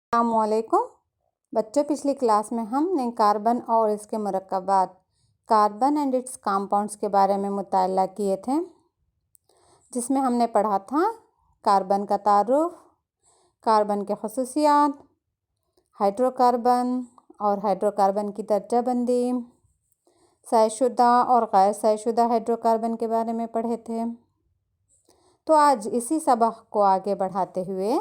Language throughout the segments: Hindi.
अस्सलामुअलैकुम बच्चों, पिछली क्लास में हमने कार्बन और इसके मुरक्कबात कार्बन एंड इट्स कंपाउंड्स के बारे में मुताला किए थे, जिसमें हमने पढ़ा था कार्बन का तारुफ, कार्बन के खसूसियात, हाइड्रोकार्बन और हाइड्रोकार्बन की दर्जाबंदी, शायशुदा और गैर शायशुदा हाइड्रोकार्बन के बारे में पढ़े थे। तो आज इसी सबक को आगे बढ़ाते हुए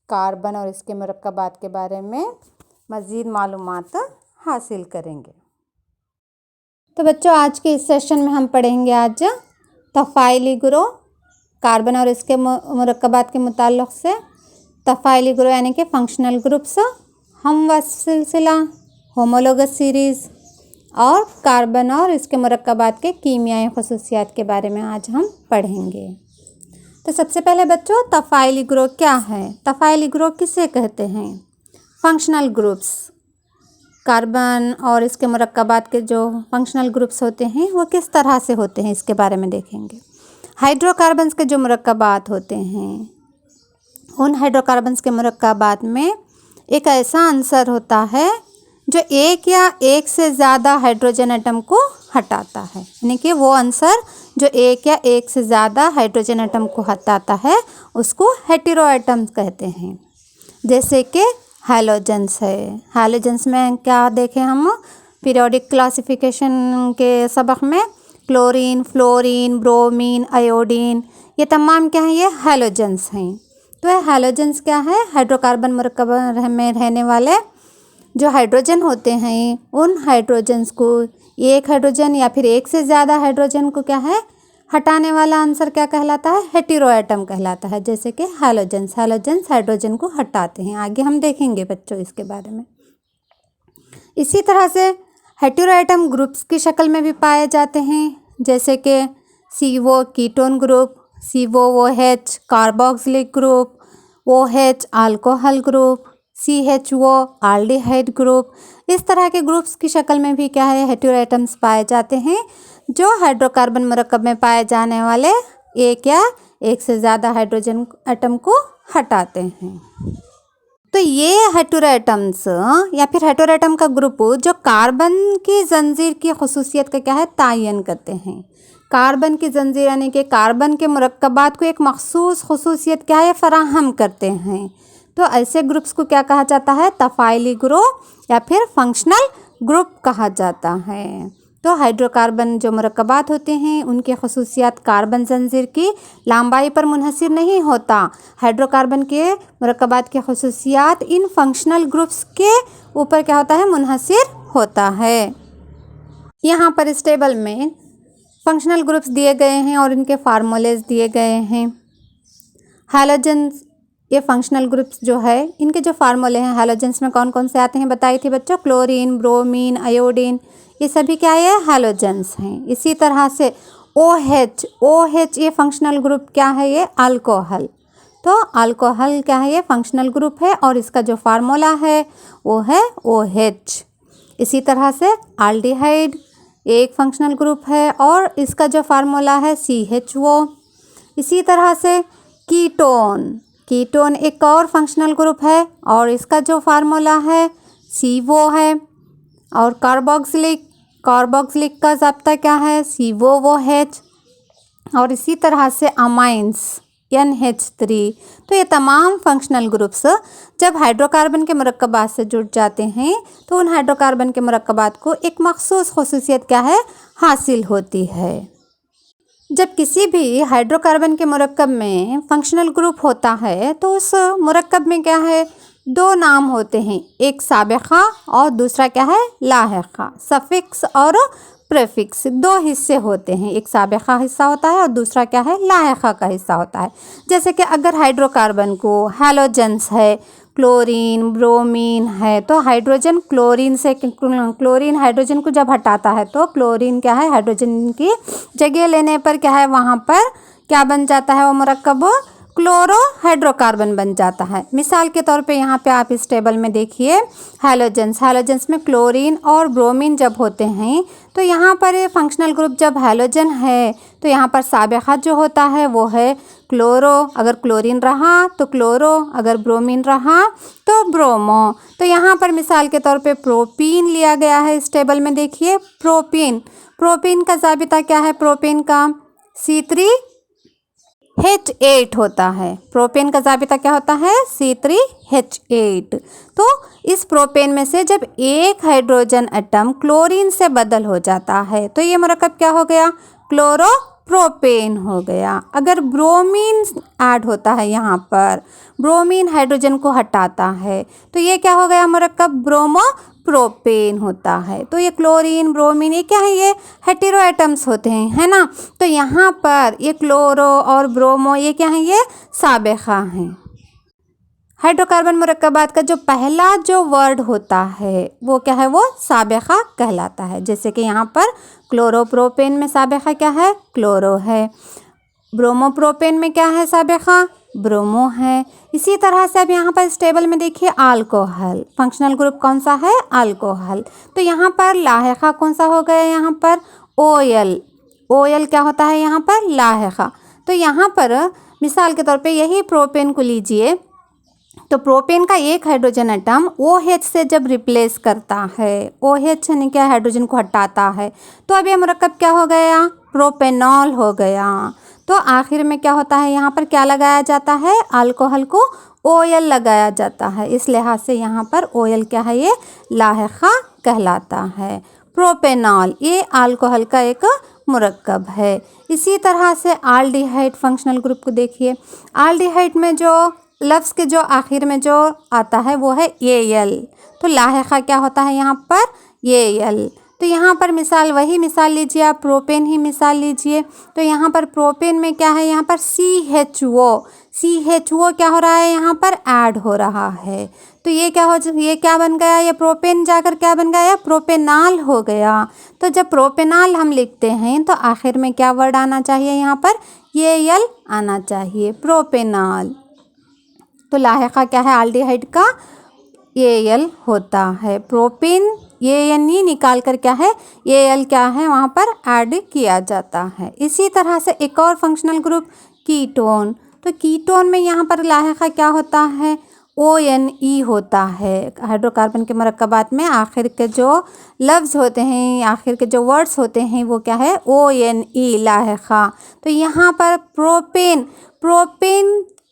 कार्बन और इसके मुरक्कबात के बारे में मज़ीद मालूमात हासिल करेंगे। तो बच्चों, आज के इस सेशन में हम पढ़ेंगे आज तफ़ाइली ग्रुप, कार्बन और इसके मुरक्कबात के मुताल्लिक़ से तफ़ाइली ग्रुप यानी कि फंक्शनल ग्रुप्स, हमवस सिलसिला, होमोलोगस सीरीज़ और कार्बन और इसके मुरक्कबात के कीमियाई खसूसियात के बारे में आज हम पढ़ेंगे। तो सबसे पहले बच्चों, तफ़ाइली ग्रुप क्या है? तफ़ाइली ग्रुप किसे कहते हैं? फंक्शनल ग्रुप्स, कार्बन और इसके मुरक्कबात के जो फंक्शनल ग्रुप्स होते हैं वो किस तरह से होते हैं, इसके बारे में देखेंगे। हाइड्रोकार्बन्स के जो मुरक्कबात होते हैं, उन हाइड्रोकार्बन्स के मुरक्कबात में एक ऐसा अंसर होता है जो एक या एक से ज़्यादा हाइड्रोजन एटम को हटाता है, यानी कि वो अंसर जो एक या एक से ज़्यादा हाइड्रोजन एटम को हटाता है उसको हेटेरो एटम्स कहते हैं। जैसे कि हैलोजेंस है। हैलोजेंस में क्या देखें हम पीरियोडिक क्लासिफिकेशन के सबक में, क्लोरीन, फ्लोरीन, ब्रोमीन, आयोडीन, ये तमाम क्या हैं? ये हैलोजेंस हैं। तो ये हैलोजेंस क्या है? हाइड्रोकार्बन मुरक्कब में रहने वाले जो हाइड्रोजन होते हैं, उन हाइड्रोजन्स को एक हाइड्रोजन या फिर एक से ज़्यादा हाइड्रोजन को क्या है हटाने वाला आंसर क्या कहलाता है? हेटेरो एटम कहलाता है। जैसे कि हैलोजेंस हाइड्रोजन को हटाते हैं। आगे हम देखेंगे बच्चों इसके बारे में। इसी तरह से हेटेरो एटम ग्रुप्स की शक्ल में भी पाए जाते हैं, जैसे कि CO ketone group, COOH carboxylic group, OH alcohol group, CHO aldehyde group. इस तरह के ग्रुप्स की शक्ल में भी क्या है हेटेरो एटम्स पाए जाते हैं, जो हाइड्रोकार्बन मुरक्कब में पाए जाने वाले एक या एक से ज़्यादा हाइड्रोजन एटम को हटाते हैं। तो ये हेटेरो एटम्स या फिर हेटेरो एटम का ग्रुप जो कार्बन की जंजीर की खसूसियत का क्या है तायन करते हैं। कार्बन की जंजीर यानी कि कार्बन के मुरक्कबात को एक मखसूस खसूसियत क्या है फराहम करते हैं। तो ऐसे ग्रुप्स को क्या कहा जाता है? तफ़ाइली ग्रुप या फिर फंक्शनल ग्रुप कहा जाता है। तो हाइड्रोकार्बन जो मुरक्कबात होते हैं उनके खसूसियात कार्बन जंजीर की लंबाई पर मुनहसिर नहीं होता। हाइड्रोकार्बन के मुरक्कबात के खसूसियात इन फंक्शनल ग्रुप्स के ऊपर क्या होता है? मुनहसिर होता है। यहाँ पर इस टेबल में फंक्शनल ग्रुप्स दिए गए हैं और इनके फार्मूलेज दिए गए हैं। हैलोजेंस, ये फंक्शनल ग्रुप्स जो है इनके जो फार्मूले हैं हैलोजेंस में कौन कौन से आते हैं बताई थी बच्चों? क्लोरीन, ब्रोमीन, आयोडीन, ये सभी क्या है? हैलोजेंस हैं। इसी तरह से OH ये फंक्शनल ग्रुप क्या है? ये अल्कोहल। तो अल्कोहल क्या है? ये फंक्शनल ग्रुप है और इसका जो फार्मूला है वो है OH। इसी तरह से आल्डिहाइड एक फंक्शनल ग्रुप है और इसका जो फार्मूला है CHO। इसी तरह से कीटोन एक और फंक्शनल ग्रुप है और इसका जो फार्मूला है CO है। और कार्बोक्सिलिक का ज़ाब्ता क्या है? COOH। और इसी तरह से अमाइंस NH3। तो ये तमाम फंक्शनल ग्रुप्स जब हाइड्रोकार्बन के मुरक्कबात से जुड़ जाते हैं तो उन हाइड्रोकार्बन के मुरक्कबात को एक मखसूस खसूसियत क्या है हासिल होती है। जब किसी भी हाइड्रोकार्बन के मुरक्कब में फंक्शनल ग्रुप होता है तो उस मुरक्कब में क्या है? दो नाम होते हैं, एक साबिक़ा और दूसरा क्या है? लाहिक़ा। सफ़िक्स और प्रीफिक्स दो हिस्से होते हैं, एक साबिक़ा हिस्सा होता है और दूसरा क्या है? लाहिक़ा का हिस्सा होता है। जैसे कि अगर हाइड्रोकार्बन को हैलोजेंस है, क्लोरीन, ब्रोमीन है, तो हाइड्रोजन क्लोरीन हाइड्रोजन को जब हटाता है तो क्लोरीन क्या है? हाइड्रोजन की जगह लेने पर क्या है? वहाँ पर क्या बन जाता है? वो मुरक्कब क्लोरोहाइड्रोकार्बन बन जाता है। मिसाल के तौर पे यहाँ पे आप इस टेबल में देखिए हैलोजेंस में क्लोरीन और ब्रोमीन जब होते हैं तो यहाँ पर ये फंक्शनल ग्रुप जब हैलोजन है तो यहाँ पर साबिक़ा जो होता है वो है क्लोरो, अगर क्लोरीन रहा तो क्लोरो, अगर ब्रोमीन रहा तो ब्रोमो। तो यहाँ पर मिसाल के तौर पे प्रोपीन लिया गया है। इस टेबल में देखिए प्रोपीन का ज़ाबिता क्या है? प्रोपीन का C3H8 होता है। प्रोपेन का ज़ाबिता क्या होता है? C3H8। तो इस प्रोपेन में से जब एक हाइड्रोजन एटम क्लोरीन से बदल हो जाता है तो ये मरकब क्या हो गया? क्लोरोप्रोपेन हो गया। अगर ब्रोमीन ऐड होता है, यहाँ पर ब्रोमीन हाइड्रोजन को हटाता है तो ये क्या हो गया? मरकब ब्रोमोप्रोपेन होता है। तो ये क्लोरीन ब्रोमीन ये क्या है? ये हेटेरो एटम्स होते हैं, है ना। तो यहाँ पर ये क्लोरो और ब्रोमो ये क्या है? ये साबिक़ा हैं। हाइड्रोकार्बन मुरक्कबात का जो पहला जो वर्ड होता है वो क्या है? वो साबिक़ा कहलाता है। जैसे कि यहाँ पर क्लोरोप्रोपेन में साबिक़ा क्या है? क्लोरो है। ब्रोमोप्रोपेन में क्या है साबिक़ा? ब्रोमो है। इसी तरह से अब यहाँ पर इस टेबल में देखिए अल्कोहल, फंक्शनल ग्रुप कौन सा है? अल्कोहल। तो यहाँ पर लाहिक़ा कौन सा हो गया? यहाँ पर ओएल क्या होता है? यहाँ पर लाहिक़ा। तो यहाँ पर मिसाल के तौर पे यही प्रोपेन को लीजिए तो प्रोपेन का एक हाइड्रोजन एटम OH से जब रिप्लेस करता है, OH यानी क्या? हाइड्रोजन को हटाता है, तो अब ये मरकब क्या हो गया? प्रोपेनॉल हो गया। तो आखिर में क्या होता है? यहाँ पर क्या लगाया जाता है? अल्कोहल को OL लगाया जाता है। इस लिहाज से यहाँ पर OL क्या है? ये लाहिक़ा कहलाता है। प्रोपेनॉल ये अल्कोहल का एक मुरक्कब है। इसी तरह से आल्डिहाइड फंक्शनल ग्रुप को देखिए। आल्डिहाइड में जो लफ्ज़ के जो आखिर में जो आता है वो है AL। तो लाहिक़ा क्या होता है यहाँ पर? AL। तो यहाँ पर वही मिसाल लीजिए आप, प्रोपेन ही मिसाल लीजिए। तो यहाँ पर प्रोपेन में क्या है? यहाँ पर CHO क्या हो रहा है? यहाँ पर ऐड हो रहा है। तो ये क्या बन गया? ये प्रोपेन जाकर क्या बन गया? प्रोपेनाल हो गया। तो जब प्रोपेनाल हम लिखते हैं तो आखिर में क्या वर्ड आना चाहिए? यहाँ पर AL आना चाहिए, प्रोपेनाल। तो लाहिक़ा क्या है? आल्डिहाइड का AL होता है। प्रोपेन ANE निकाल कर क्या है? AL क्या है? वहाँ पर ऐड किया जाता है। इसी तरह से एक और फंक्शनल ग्रुप कीटोन। तो कीटोन में यहाँ पर लाहिक़ा क्या होता है? ONE होता है। हाइड्रोकार्बन के मरकबात में आखिर के जो लफ्ज़ होते हैं, आखिर के जो वर्ड्स होते हैं वो क्या है? ONE लाहिक़ा। तो यहाँ पर प्रोपेन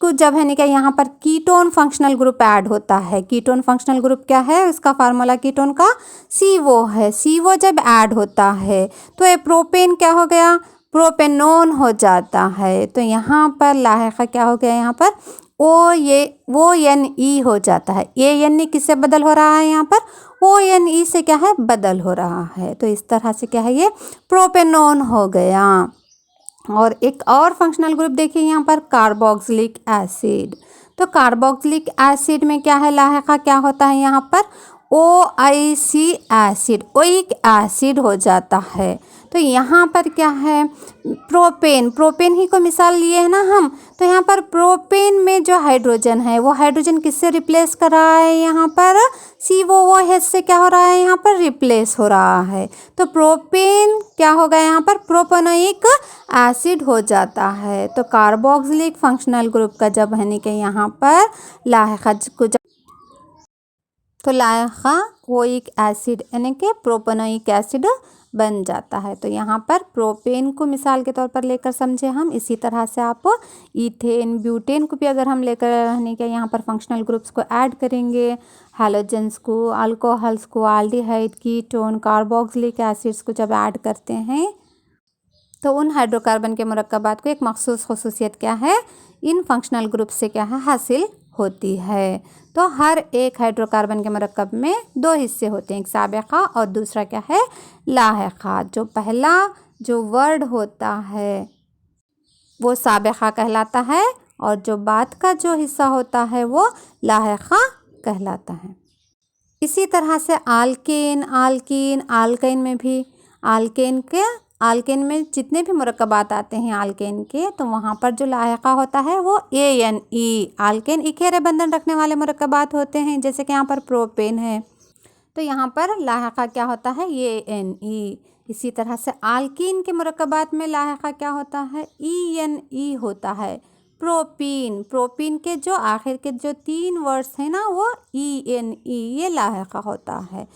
को जब है क्या? यहाँ पर कीटोन फंक्शनल ग्रुप ऐड होता है। कीटोन फंक्शनल ग्रुप क्या है? उसका फार्मूला कीटोन का CO है। CO जब ऐड होता है तो ये प्रोपेन क्या हो गया? प्रोपेनोन हो जाता है। तो यहाँ पर लाहिक़ा क्या हो गया? यहाँ पर ONE हो जाता है। ANE किससे बदल हो रहा है? यहाँ पर ONE से क्या है? बदल हो रहा है। तो इस तरह से क्या है? ये प्रोपेनोन हो गया। और एक और फंक्शनल ग्रुप देखिए यहाँ पर कार्बोक्सिलिक एसिड। तो कार्बोक्सिलिक एसिड में क्या है? लाहिक़ा क्या होता है? यहाँ पर OIC एसिड, ओइक एसिड हो जाता है। तो यहाँ पर क्या है? प्रोपेन ही को मिसाल लिए है ना हम। तो यहाँ पर प्रोपेन में जो हाइड्रोजन है वो हाइड्रोजन किससे रिप्लेस कर रहा है? यहाँ पर COOH से क्या हो रहा है? यहाँ पर रिप्लेस हो रहा है। तो प्रोपेन क्या हो गया? यहाँ पर प्रोपेनोइक एसिड हो जाता है। तो कार्बोक्सिलिक फंक्शनल ग्रुप का जब है कि यहाँ पर लाहिक़ा तो लाहिक़ा ओइक एसिड यानी कि प्रोपेनोइक एसिड बन जाता है। तो यहाँ पर प्रोपेन को मिसाल के तौर पर लेकर समझे हम। इसी तरह से आप ईथेन ब्यूटेन को भी अगर हम लेकर रहने के यहाँ पर फंक्शनल ग्रुप्स को ऐड करेंगे, हैलोजेंस को, अल्कोहल्स को, आल्डिहाइड, कीटोन, कार्बोक्सिलिक एसिड्स को जब ऐड करते हैं तो उन हाइड्रोकार्बन के मुरक्कबात को एक मखसूस ख़ुसूसियत क्या है? इन फंक्शनल ग्रुप से क्या है? हासिल होती है। तो हर एक हाइड्रोकार्बन के मरकब में दो हिस्से होते हैं, एक साबिक़ा और दूसरा क्या है? लाहिक़ा। जो पहला जो वर्ड होता है वो साबिक़ा कहलाता है और जो बाद का जो हिस्सा होता है वो लाहिक़ा कहलाता है। इसी तरह से आल्केन, आल्कीन, आल्काइन में भी आल्केन के आल्केन में जितने भी मुरक्कबात आते हैं आल्केन के, तो वहाँ पर जो लाहिका होता है वो ANE, आल्केन इकेरे बंधन रखने वाले मुरक्कबात होते हैं। जैसे कि यहाँ पर प्रोपेन है तो यहाँ पर लाहिका क्या होता है ANE। इसी तरह से आल्कीन के मुरक्कबात में लाहिका क्या होता है ENE होता है। प्रोपीन, प्रोपीन के जो आखिर के जो 3 वर्ड्स हैं ना वो ENE, ये लाहिका होता है।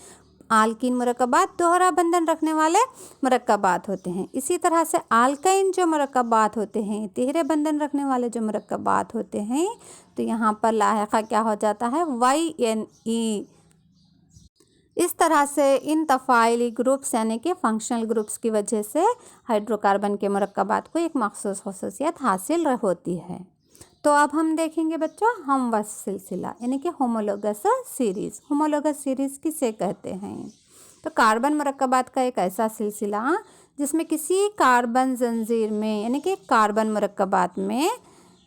आल्कीन मुरक्कबात दोहरा बंधन रखने वाले मुरक्कबात होते हैं। इसी तरह से आल्काइन जो मुरक्कबात होते हैं, तिहरे बंधन रखने वाले जो मुरक्कबात होते हैं, तो यहाँ पर लाहिका क्या हो जाता है YNE। इस तरह से इन तफ़ाइली ग्रुप्स यानी कि फंक्शनल ग्रुप्स की वजह से हाइड्रोकार्बन के मुरक्कबात को एक मखसूस ख़ुसूसियत हासिल होती है। तो अब हम देखेंगे बच्चों हमवस सिलसिला यानी कि होमोलोगस सीरीज़। होमोलोगस सीरीज़ किसे कहते हैं? तो कार्बन मुरक्कबात का एक ऐसा सिलसिला जिसमें किसी कार्बन जंजीर में यानी कि कार्बन मुरक्कबात में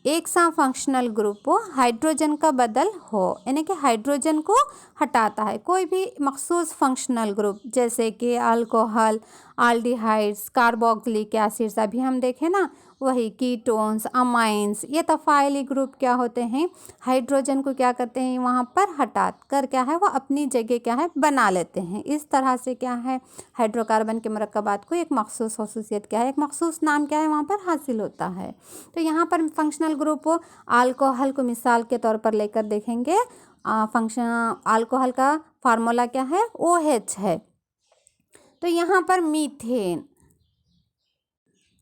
एक सा फंक्शनल ग्रुप हो, हाइड्रोजन का बदल हो, यानी कि हाइड्रोजन को हटाता है कोई भी मखसूस फंक्शनल ग्रुप, जैसे कि अल्कोहल, आल्डिहाइड्स, कार्बोक्सिलिक एसिड्स, अभी हम देखें ना वही कीटोन्स, अमाइंस, ये तफ़ाइली ग्रुप क्या होते हैं हाइड्रोजन को क्या करते हैं वहाँ पर हटा कर क्या है वो अपनी जगह क्या है बना लेते हैं। इस तरह से क्या है हाइड्रोकार्बन के मुरक्कबात को एक मखसूस ख़ुसूसियत क्या है, एक मखसूस नाम क्या है वहाँ पर हासिल होता है। तो यहाँ पर फंक्शनल ग्रुप अल्कोहल को मिसाल के तौर पर लेकर देखेंगे। फंक्शन अल्कोहल का फार्मूला क्या है OH है। तो यहाँ पर मीथेन,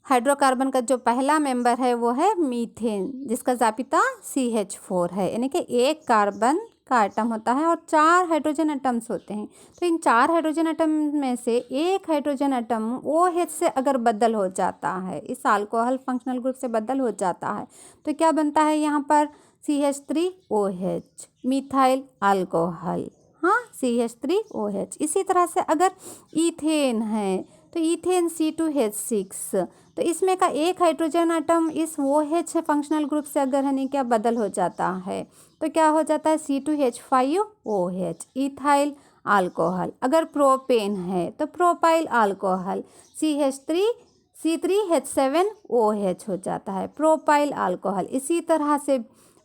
हाइड्रोकार्बन का जो पहला मेंबर है वो है मीथेन, जिसका जाबिता CH4 है, यानी कि एक कार्बन का एटम होता है और 4 हाइड्रोजन एटम्स होते हैं। तो इन 4 हाइड्रोजन एटम में से एक हाइड्रोजन एटम OH से अगर बदल हो जाता है, इस अल्कोहल फंक्शनल ग्रुप से बदल हो जाता है, तो क्या बनता है यहाँ पर CH3OH, मिथाइल अल्कोहल, हाँ CH3OH। इसी तरह से अगर ईथेन है तो ईथेन C2H6, तो इसमें का एक हाइड्रोजन एटम इस OH फंक्शनल ग्रुप से अगर है क्या बदल हो जाता है तो क्या हो जाता है C2H5OH, इथाइल अल्कोहल। अगर प्रोपेन है तो प्रोपाइल अल्कोहल C3H7OH हो जाता है, प्रोपाइल अल्कोहल। इसी तरह से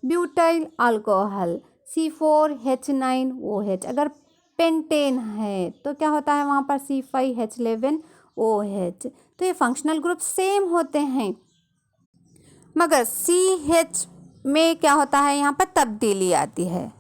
ब्यूटाइल अल्कोहल C4H9OH। अगर पेंटेन है तो क्या होता है वहाँ पर C5H11OH। तो ये फंक्शनल ग्रुप सेम होते हैं, मगर CH में क्या होता है यहाँ पर तब्दीली आती है।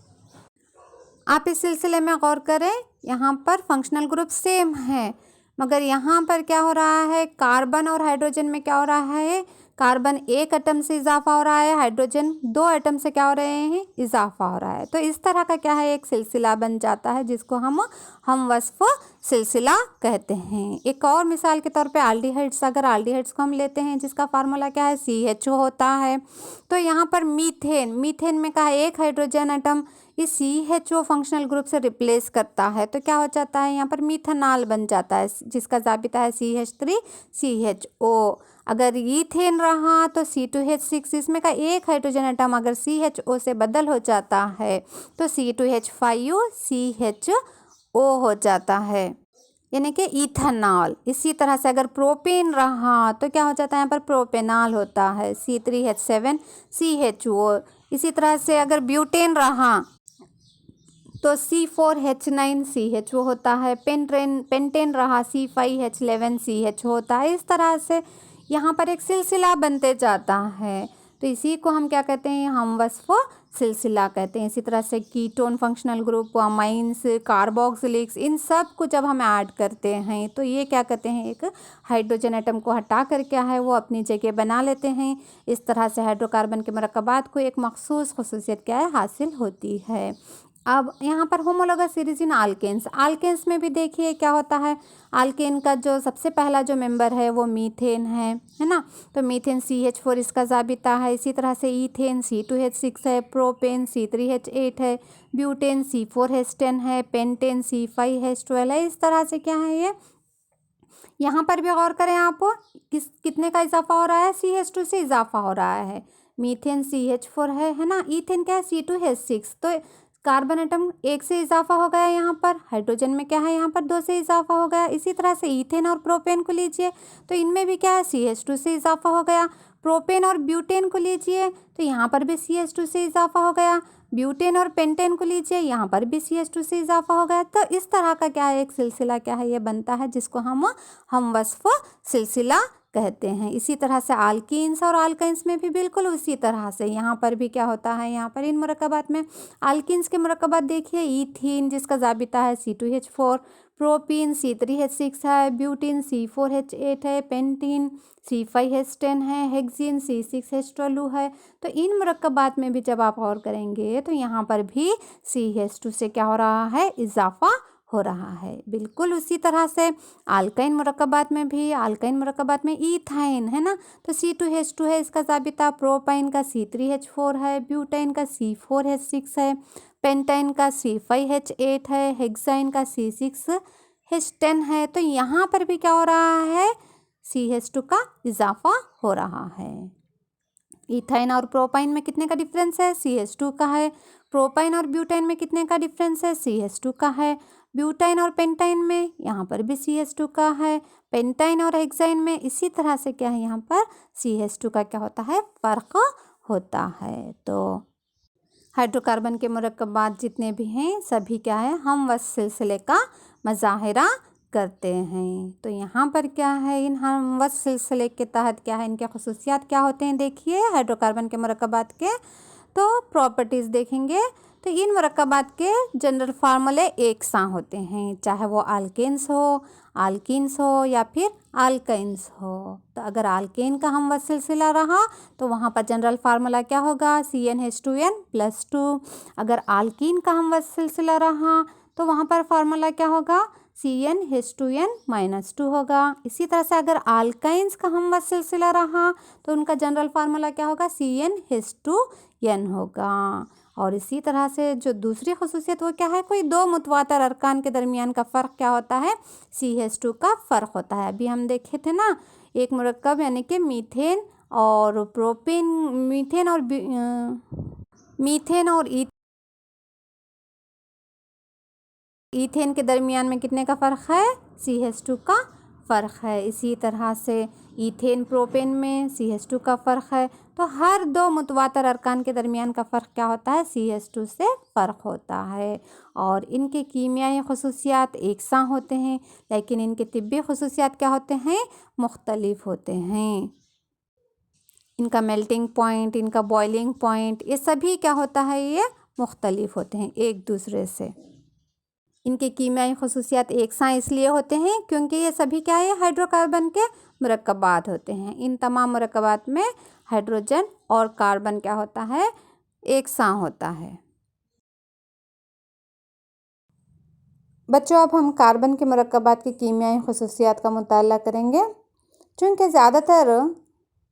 आप इस सिलसिले में गौर करें, यहाँ पर फंक्शनल ग्रुप सेम है, मगर यहाँ पर क्या हो रहा है कार्बन और हाइड्रोजन में क्या हो रहा है, कार्बन एक एटम से इजाफा हो रहा है, हाइड्रोजन 2 एटम से क्या हो रहे हैं इजाफा हो रहा है। तो इस तरह का क्या है एक सिलसिला बन जाता है जिसको हम वस्फ सिलसिला कहते हैं। एक और मिसाल के तौर पे आल्डिहाइड्स, अगर आल्डिहाइड्स को हम लेते हैं जिसका फार्मूला क्या है CHO होता है, तो यहाँ पर मीथेन, मीथेन में का एक हाइड्रोजन एटम इस CHO फंक्शनल ग्रुप से रिप्लेस करता है, तो क्या हो जाता है यहाँ पर मीथेनॉल बन जाता है, जिसका जाबिता है CH3CHO। अगर ईथेन रहा तो C2H6, इसमें का एक हाइड्रोजन एटम अगर CHO से बदल हो जाता है तो C2H5CHO हो जाता है, यानी कि इथेनॉल। इसी तरह से अगर प्रोपेन रहा तो क्या हो जाता है यहाँ पर प्रोपेनॉल होता है C3H7CHO। इसी तरह से अगर ब्यूटेन रहा तो C4H9CHO होता है, पेंटेन रहा C5H11CHO होता है। इस तरह से यहाँ पर एक सिलसिला बनते जाता है, तो इसी को हम क्या कहते हैं हमवस्फ सिलसिला कहते हैं। इसी तरह से कीटोन फंक्शनल ग्रुप, अमाइंस, कार्बोक्सिलिक्स, इन सब को जब हम ऐड करते हैं तो ये क्या कहते हैं एक हाइड्रोजन एटम को हटा कर क्या है वो अपनी जगह बना लेते हैं। इस तरह से हाइड्रोकार्बन के मुरक्कबात को एक मखसूस ख़ुसूसियत क्या है हासिल होती है। अब यहाँ पर होमोलोगस सीरीज इन आल्केन्स, आल्केन्स में भी देखिए क्या होता है, आल्केन का जो सबसे पहला जो मेंबर है वो मीथेन है ना, तो मीथेन CH4 इसका जाबिता है। इसी तरह से ईथेन C2H6 है, प्रोपेन C3H8 है, ब्यूटेन C4H10 है, पेंटेन C5H12 है। इस तरह से क्या है ये यहाँ पर भी गौर करें आप कितने का इजाफा हो रहा है CH2 से इजाफा हो रहा है, मीथेन CH4 है ना, ईथेन क्या है C2H6, तो कार्बन एटम 1 से इजाफा हो गया यहाँ पर, हाइड्रोजन में क्या है यहाँ पर 2 से इजाफा हो गया। इसी तरह से ईथेन और प्रोपेन को लीजिए तो इनमें भी क्या है CH2 से इजाफा हो गया। प्रोपेन और ब्यूटेन को लीजिए तो यहाँ पर भी CH2 से इजाफा हो गया। ब्यूटेन और पेंटेन को लीजिए, यहाँ पर भी CH2 से इजाफा हो गया। तो इस तरह का क्या है एक सिलसिला क्या है ये बनता है, जिसको हम हमवस्फ सिलसिला कहते हैं। इसी तरह से आल्कीन्स और आल्काइंस में भी बिल्कुल उसी तरह से यहाँ पर भी क्या होता है, यहाँ पर इन मुरक्कबात में आल्कीन्स के मुरक्कबात देखिए, ईथीन जिसका जाबिता है C2H4, प्रोपीन C3H6 है, ब्यूटीन C4H8 है, पेंटीन C5H10 है, हेक्सीन C6H12 है। तो इन मुरक्कबात में भी जब आप गौर करेंगे तो यहाँ पर भी CH2 से क्या हो रहा है, इजाफा हो रहा है। बिल्कुल उसी तरह से आल्काइन मुरक्कबात में भी, आल्काइन मुरक्कबात में ईथाइन है ना, तो C2H2 है इसका जाबिता, प्रोपाइन का C3H4 है, ब्यूटाइन का C4H6 है, पेंटाइन का C5H8 है, हेक्साइन का C6H10 है। तो यहाँ पर भी क्या हो रहा है, CH2 का इजाफा हो रहा है। इथाइन और प्रोपाइन में कितने का डिफरेंस है, CH2 का है। प्रोपाइन और ब्यूटाइन में कितने का डिफरेंस है, CH2 का है। ब्यूटाइन और पेंटाइन में यहाँ पर भी CH2 का है। पेंटाइन और हेक्साइन में इसी तरह से क्या है, यहाँ पर CH2 का क्या होता है, फ़र्क होता है। तो हाइड्रोकार्बन के मुरक्कबात जितने भी हैं सभी क्या है, हमवस्फ सिलसिले का मुज़ाहिरा करते हैं। तो यहाँ पर क्या है, इन हमवस्फ सिलसिले के तहत क्या है, इनके खसूसियात क्या होते हैं देखिए हाइड्रोकार्बन के मुरक्कबात के। तो प्रॉपर्टीज़ देखेंगे तो इन मुरक्कबात के जनरल फार्मूले एक सा होते हैं, चाहे वो आल्केन्स हो या फिर आल्काइन्स हो। तो अगर आल्केन का हमवस्फ सिलसिला रहा तो वहाँ पर जनरल फार्मूला क्या होगा, CnH2n+2। अगर आल्कीन का हमवस्फ सिलसिला रहा तो वहाँ पर फार्मूला क्या होगा, CnH2n-2 होगा। इसी तरह से अगर आल्काइंस का हमवस्फ सिलसिला रहा तो उनका जनरल फार्मूला क्या होगा, CnH2n होगा। और इसी तरह से जो दूसरी खसूसियत वो क्या है, कोई दो मुतवातर अरकान के दरमियान का फ़र्क क्या होता है, CH2 का फ़र्क होता है। अभी हम देखे थे ना, एक मुरक्कब यानी कि मीथेन और प्रोपेन, मीथेन और ईथेन के दरमियान में कितने का फ़र्क है, CH2 का फ़र्क है। इसी तरह से ईथेन प्रोपेन में CH2 का फ़र्क है। तो हर दो मुतवातर अरकान के दरमियान का फ़र्क क्या होता है, CH2 से फ़र्क होता है। और इनके कीमियाई खसूसियात एक सा होते हैं, लेकिन इनके तिब्बी खसूसियात क्या होते हैं, मुख्तलिफ होते हैं। इनका मेल्टिंग पॉइंट, इनका बॉइलिंग पॉइंट, ये सभी क्या होता है, ये मुख्तलिफ होते हैं एक दूसरे से। इनके कीमियाई खसूसियात एक सा इसलिए होते हैं क्योंकि ये सभी क्या है, हाइड्रोकार्बन के मुरक्कबात होते हैं। इन तमाम मुरक्कबात में हाइड्रोजन और कार्बन क्या होता है, एक सा होता है। बच्चों अब हम कार्बन के मुरक्कबात की कीमियाई खसूसियात का मुताला करेंगे। चूँकि ज़्यादातर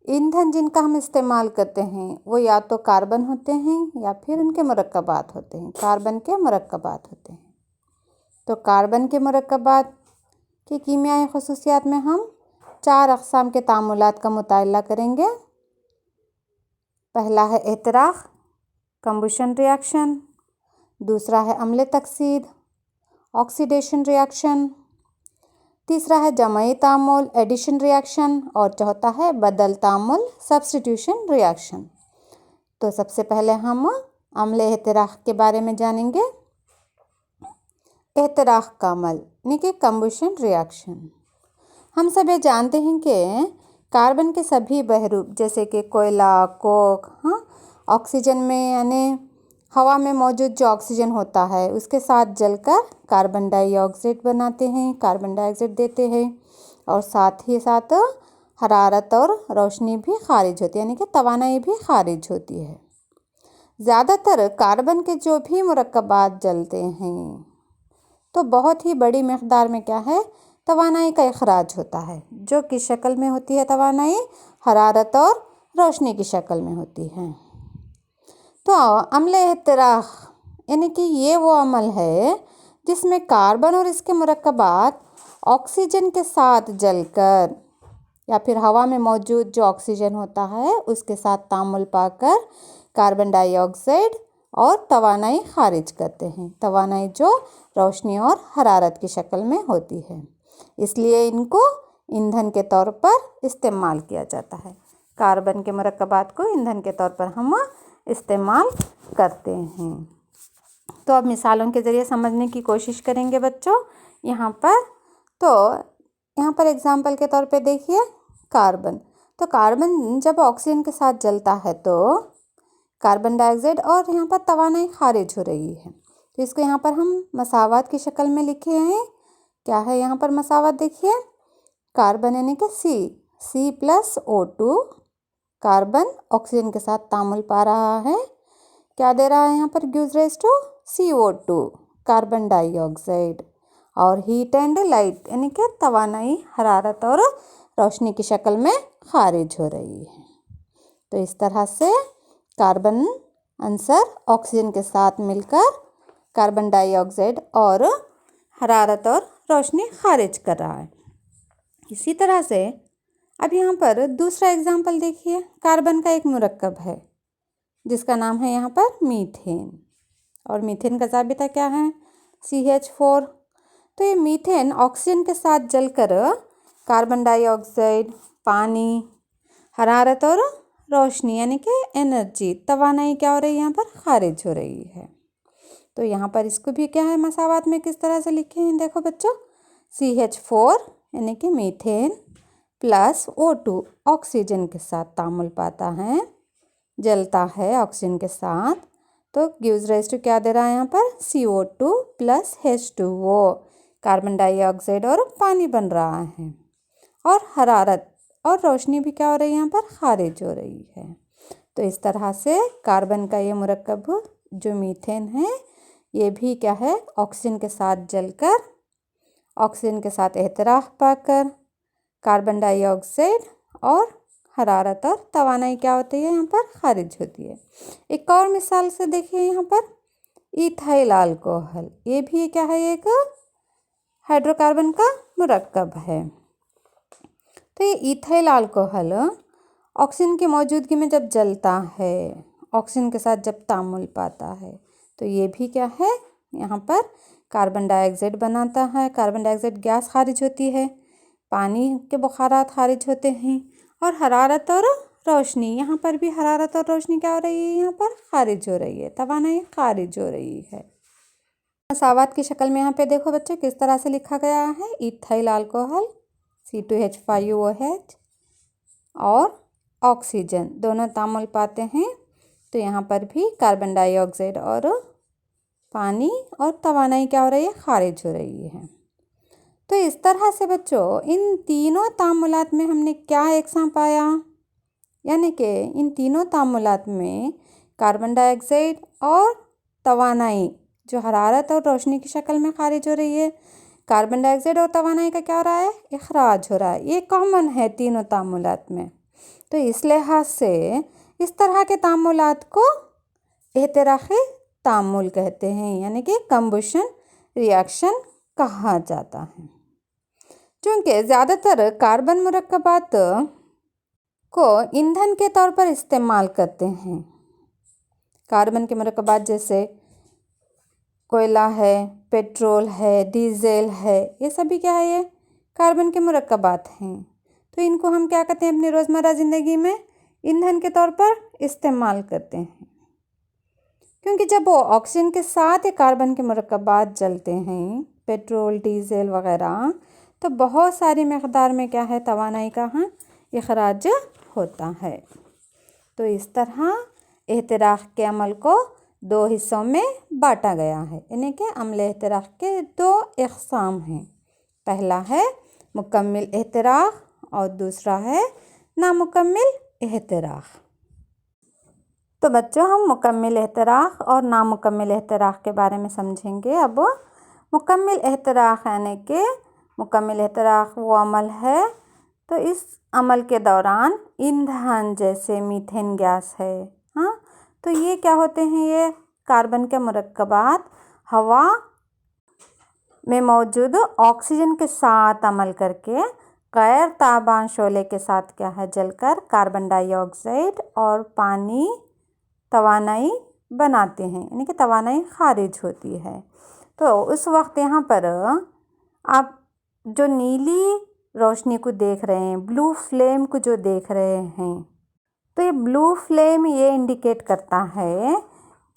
ईंधन जिनका हम इस्तेमाल करते हैं वो या तो कार्बन होते हैं या फिर उनके मुरक्कबात होते हैं, कार्बन के मुरक्कबात होते हैं। तो कार्बन के मुरक्कबात की कीमियाई खसूसियात में हम 4 अक़साम के तामुलात का मुताला करेंगे। पहला है एहतराक़, कम्बुशन रिएक्शन। दूसरा है अम्ल तकसीद, ऑक्सीडेशन रिएक्शन। तीसरा है जमई तामुल, एडिशन रिएक्शन। और चौथा है बदल तामुल, सब्स्टिट्यूशन रिएक्शन। तो सबसे पहले हम अम्ल एहतराक़ के बारे में जानेंगे। एहतराक़ का अमल यानी कि कम्बुशन रिएक्शन। हम सब ये जानते हैं कि कार्बन के सभी बहरूप जैसे कि कोयला, कोक, ऑक्सीजन में यानी हवा में मौजूद जो ऑक्सीजन होता है उसके साथ जलकर कार्बन डाइऑक्साइड बनाते हैं, कार्बन डाइऑक्साइड देते हैं। और साथ ही साथ हरारत और रोशनी भी खारिज होती है, यानी कि तवानाई भी खारिज होती है। ज़्यादातर कार्बन के जो भी मुरक्कबात जलते हैं तो बहुत ही बड़ी मकदार में क्या है, तवानाई का इखराज होता है, जो कि शक्ल में होती है तवानाई हरारत और रोशनी की शक्ल में होती है। तो अम्ल एहतराक़ यानी कि ये वो अमल है जिसमें कार्बन और इसके मुरक्कबात ऑक्सीजन के साथ जलकर या फिर हवा में मौजूद जो ऑक्सीजन होता है उसके साथ तामुल पाकर कार्बन डाइऑक्साइड और तवानाई खारिज करते हैं। तवानाई जो रोशनी और हरारत की शक्ल में होती है, इसलिए इनको ईंधन के तौर पर इस्तेमाल किया जाता है। कार्बन के मुरक्कबात को ईंधन के तौर पर हम इस्तेमाल करते हैं। तो अब मिसालों के ज़रिए समझने की कोशिश करेंगे बच्चों। यहाँ पर एग्जाम्पल के तौर पे देखिए कार्बन। तो कार्बन जब ऑक्सीजन के साथ जलता है तो कार्बन डाइऑक्साइड और यहाँ पर तवानाई खारिज हो रही है। तो इसको यहाँ पर हम मसावात की शक्ल में लिखे हैं। क्या है यहाँ पर मसावात? देखिए कार्बन यानी कि C+O2, कार्बन ऑक्सीजन के साथ तामुल पा रहा है। क्या दे रहा है यहाँ पर? Gives rise to CO2, carbon dioxide, और हीट एंड लाइट यानी कि तवानाई हरारत और रोशनी की शक्ल में खारिज हो रही है। तो इस तरह से कार्बन आंसर ऑक्सीजन के साथ मिलकर कार्बन डाइऑक्साइड और हरारत और रोशनी खारिज कर रहा है। इसी तरह से अब यहाँ पर दूसरा एग्जाम्पल देखिए। कार्बन का एक मुरक्कब है जिसका नाम है यहाँ पर मीथेन, और मीथेन का जाबिता क्या है? CH4। तो ये मीथेन ऑक्सीजन के साथ जलकर कार्बन डाइऑक्साइड, पानी, हरारत और रोशनी यानी कि एनर्जी, तवानाई क्या हो रही है? यहाँ पर खारिज हो रही है। तो यहाँ पर इसको भी क्या है, मसावात में किस तरह से लिखे हैं? देखो बच्चों, CH4 यानी कि मीथेन प्लस O2 ऑक्सीजन के साथ तामुल पाता है, जलता है ऑक्सीजन के साथ, तो गिव्स राइज टू क्या दे रहा है यहाँ पर? CO2 plus H2O, carbon dioxide और पानी बन रहा है, और हरारत और रोशनी भी क्या हो रही है? यहाँ पर खारिज हो रही है। तो इस तरह से कार्बन का ये मुरक्कब जो मीथेन है, ये भी क्या है? ऑक्सीजन के साथ जलकर ऑक्सीजन के साथ एहतराक पाकर कार्बन डाइऑक्साइड और हरारत और तवानाई क्या होती है? यहाँ पर खारिज होती है। एक और मिसाल से देखिए यहाँ पर इथाइल अल्कोहल। ये भी क्या है? एक हाइड्रोकार्बन का मुरक्कब है। तो ये इथाइल अल्कोहल ऑक्सीजन की मौजूदगी में जब जलता है, ऑक्सीजन के साथ जब तामुल पाता है, तो ये भी क्या है? यहाँ पर कार्बन डाइऑक्साइड बनाता है। कार्बन डाइऑक्साइड गैस खारिज होती है, पानी के बुखारात खारिज होते हैं, और हरारत और रोशनी, यहाँ पर भी हरारत और रोशनी क्या हो रही है? यहाँ पर खारिज हो रही है, तवानाई खारिज हो रही है। मसावात की शक्ल में यहाँ पे देखो बच्चों किस तरह से लिखा गया है। इथाइल अल्कोहल C2H5OH और ऑक्सीजन दोनों तामुल पाते हैं, तो यहाँ पर भी कार्बन डाइऑक्साइड और पानी और तवानाई क्या हो रही है? खारिज हो रही है। तो इस तरह से बच्चों इन तीनों तामुलात में हमने क्या एक साथ पाया? यानी कि इन तीनों तामुलात में कार्बन डाइऑक्साइड और तवानाई जो हरारत और रोशनी की शक्ल में खारिज हो रही है, कार्बन डाइऑक्साइड और तवानाई का क्या हो रहा है? इखराज हो रहा है। ये कॉमन है तीनों तामुलात में। तो इस लिहाज से इस तरह के तामुलात को एहतराक़ी तामुल कहते हैं, यानी कि कंबशन रिएक्शन कहा जाता है। क्योंकि ज़्यादातर कार्बन मुरक्कबात को ईंधन के तौर पर इस्तेमाल करते हैं। कार्बन के मुरक्कबात जैसे कोयला है, पेट्रोल है, डीजल है, ये सभी क्या है? ये कार्बन के मुरक्कबात हैं। तो इनको हम क्या कहते हैं? अपनी रोज़मर्रा ज़िंदगी में ईंधन के तौर पर इस्तेमाल करते हैं, क्योंकि जब वो ऑक्सीजन के साथ ये कार्बन के मुरक्कबात जलते हैं, पेट्रोल, डीजल वगैरह, तो बहुत सारी मकदार में क्या है? तवानाई का इखराज होता है। तो इस तरह एहतराक़ के अमल को दो हिस्सों में बांटा गया है, यानी कि अमल एहतराक़ के दो अक़साम हैं। पहला है मुकम्मिल एहतराक़ और दूसरा है नामुकम्मिल एहतराक़। तो बच्चों हम मुकम्मिल एहतराक़ और नामुकम्मिल एहतराक़ के बारे में समझेंगे। अब मुकम्मिल एहतराक़ यानी कि मुकम्मिल एहतराक़ वो अमल है, तो इस अमल के दौरान ईंधन जैसे मीथेन गैस है, तो ये क्या होते हैं? ये कार्बन के मुरक्कबात हवा में मौजूद ऑक्सीजन के साथ अमल करके गैर ताबान शोले के साथ क्या है? जलकर कार्बन डाइऑक्साइड और पानी, तवानाई बनाते हैं, यानी कि तवानाई खारिज होती है। तो उस वक्त यहाँ पर आप जो नीली रोशनी को देख रहे हैं, ब्लू फ्लेम को जो देख रहे हैं, तो ये ब्लू फ्लेम ये इंडिकेट करता है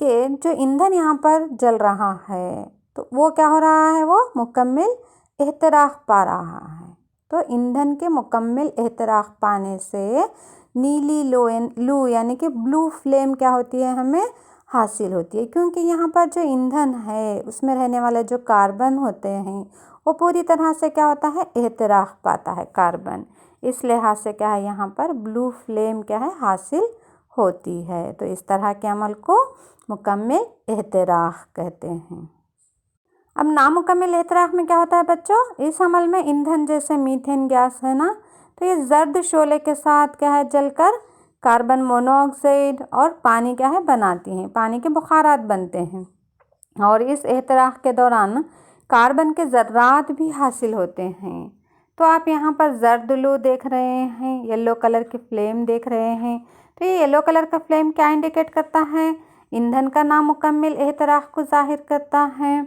कि जो ईंधन यहाँ पर जल रहा है तो वो क्या हो रहा है, वो मुकम्मल एहतराक पा रहा है। तो ईंधन के मुकम्मल एहतराक पाने से नीली लू यानी कि ब्लू फ्लेम क्या होती है, हमें हासिल होती है, क्योंकि यहाँ पर जो ईंधन है उसमें रहने वाले जो कार्बन होते हैं वो पूरी तरह से क्या होता है, एहतराक पाता है कार्बन। इस लिहाज से क्या है, यहाँ पर ब्लू फ्लेम क्या है, हासिल होती है। तो इस तरह के अमल को मुकम्मल एहतराक कहते हैं। अब नामुकम्मल एहतराक में क्या होता है बच्चों, इस अमल में ईंधन जैसे मीथेन गैस है ना, तो ये जर्द शोले के साथ क्या है, जलकर कार्बन मोनोऑक्साइड और पानी क्या है बनाती हैं, पानी के बुखारात बनते हैं। और इस एहतराक के दौरान कार्बन के ज़र्रात भी हासिल होते हैं। तो आप यहाँ पर जर्द लू देख रहे हैं, येलो कलर की फ्लेम देख रहे हैं। तो ये येलो कलर का फ्लेम क्या इंडिकेट करता है, ईंधन का नामुकम्मल एहतराक को जाहिर करता है।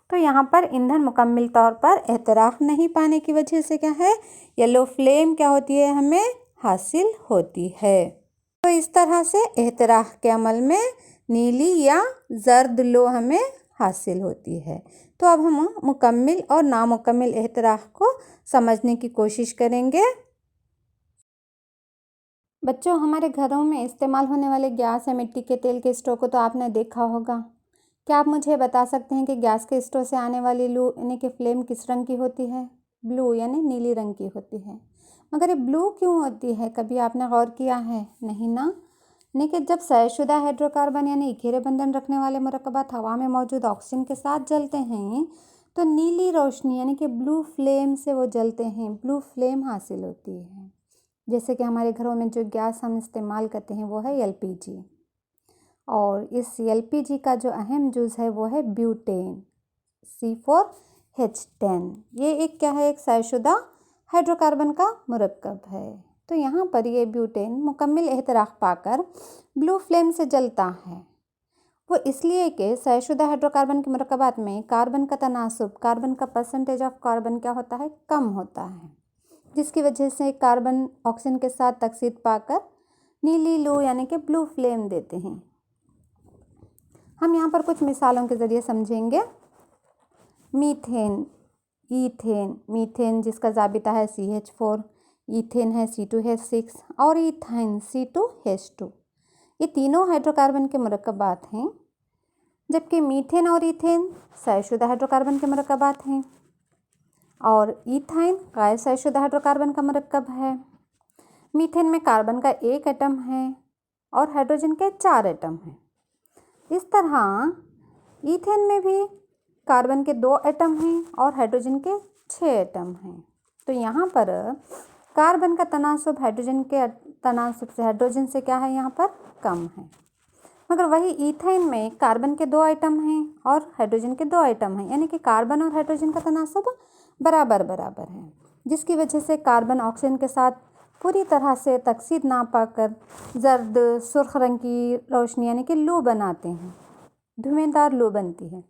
तो यहाँ पर ईंधन मुकम्मल तौर पर एहतराक नहीं पाने की वजह से क्या है, येलो फ्लेम क्या होती है, हमें हासिल होती है। तो इस तरह से एहतराक के अमल में नीली या जर्द लो हमें हासिल होती है। तो अब हम मुकम्मल और नामुकम्मल एहतराक को समझने की कोशिश करेंगे। बच्चों, हमारे घरों में इस्तेमाल होने वाले गैस या मिट्टी के तेल के स्टोव को तो आपने देखा होगा। क्या आप मुझे बता सकते हैं कि गैस के स्टोव से आने वाली लू यानी कि फ्लेम किस रंग की होती है? ब्लू यानी नीली रंग की होती है। मगर ये ब्लू क्यों होती है, कभी आपने गौर किया है? नहीं ना। यानी कि जब तयशुदा हाइड्रोकार्बन यानी इकेरे बंधन रखने वाले मुरक्कबात हवा में मौजूद ऑक्सीजन के साथ जलते हैं तो नीली रोशनी यानी कि ब्लू फ्लेम से वो जलते हैं, ब्लू फ्लेम हासिल होती है। जैसे कि हमारे घरों में जो गैस हम इस्तेमाल करते हैं वो है एलपीजी, और इस एलपीजी का जो अहम जुज़ है वो है ब्यूटेन, C4H10। ये एक क्या है, एक तयशुदा हाइड्रोकार्बन का मुरक्कब है। तो यहाँ पर ये ब्यूटेन मुकम्मल एहतराक पाकर ब्लू फ्लेम से जलता है। वो इसलिए कि तयशुदा हाइड्रोकार्बन के मुरक्कबात में कार्बन का तनासुब, कार्बन का परसेंटेज ऑफ कार्बन क्या होता है, कम होता है, जिसकी वजह से कार्बन ऑक्सीजन के साथ तकसीद पाकर नीली लू यानी कि ब्लू फ्लेम देते हैं। हम यहाँ पर कुछ मिसालों के ज़रिए समझेंगे। मीथेन, ईथेन, मीथेन जिसका ज़ाबिता है CH4, ईथेन है C2H6 और ईथाइन C2H2। ये तीनों हाइड्रोकार्बन के मुरक्कबात हैं, जबकि मीथेन और ईथेन तयशुदा हाइड्रोकार्बन के मुरक्कबात हैं और ईथाइन गैर तयशुदा हाइड्रोकार्बन का मुरक्कब है। मीथेन में कार्बन का एक एटम है और हाइड्रोजन के 4 एटम हैं। इस तरह ईथेन में भी कार्बन के 2 एटम हैं और हाइड्रोजन के 6 एटम हैं। तो यहाँ पर कार्बन का तनासुब हाइड्रोजन के तनासुब से, हाइड्रोजन से क्या है, यहाँ पर कम है। मगर वही ईथेन में कार्बन के 2 आइटम हैं और हाइड्रोजन के 2 आइटम हैं, यानी कि कार्बन और हाइड्रोजन का तनासुब बराबर बराबर है, जिसकी वजह से कार्बन ऑक्सीजन के साथ पूरी तरह से तकसीद ना पाकर जर्द सुर्ख रंग की रोशनी यानी कि लू बनाते हैं, धुएंदार लू बनती है।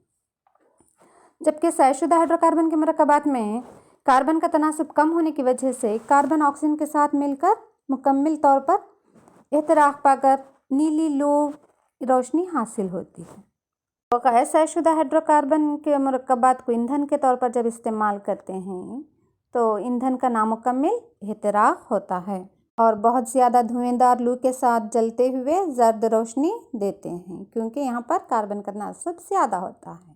जबकि तयशुदा हाइड्रोकार्बन के मुरक्कबात में कार्बन का तनासुब कम होने की वजह से कार्बन ऑक्सीजन के साथ मिलकर मुकम्मल तौर पर एहतराक पाकर नीली लू रोशनी हासिल होती है। तो गैर तयशुदा हाइड्रोकार्बन के मुरक्कबात को ईंधन के तौर पर जब इस्तेमाल करते हैं तो ईंधन का नामुकम्मल एहतराक होता है और बहुत ज़्यादा धुएंदार लू के साथ जलते हुए जर्द रोशनी देते हैं, क्योंकि यहाँ पर कार्बन का तनासुब ज़्यादा होता है।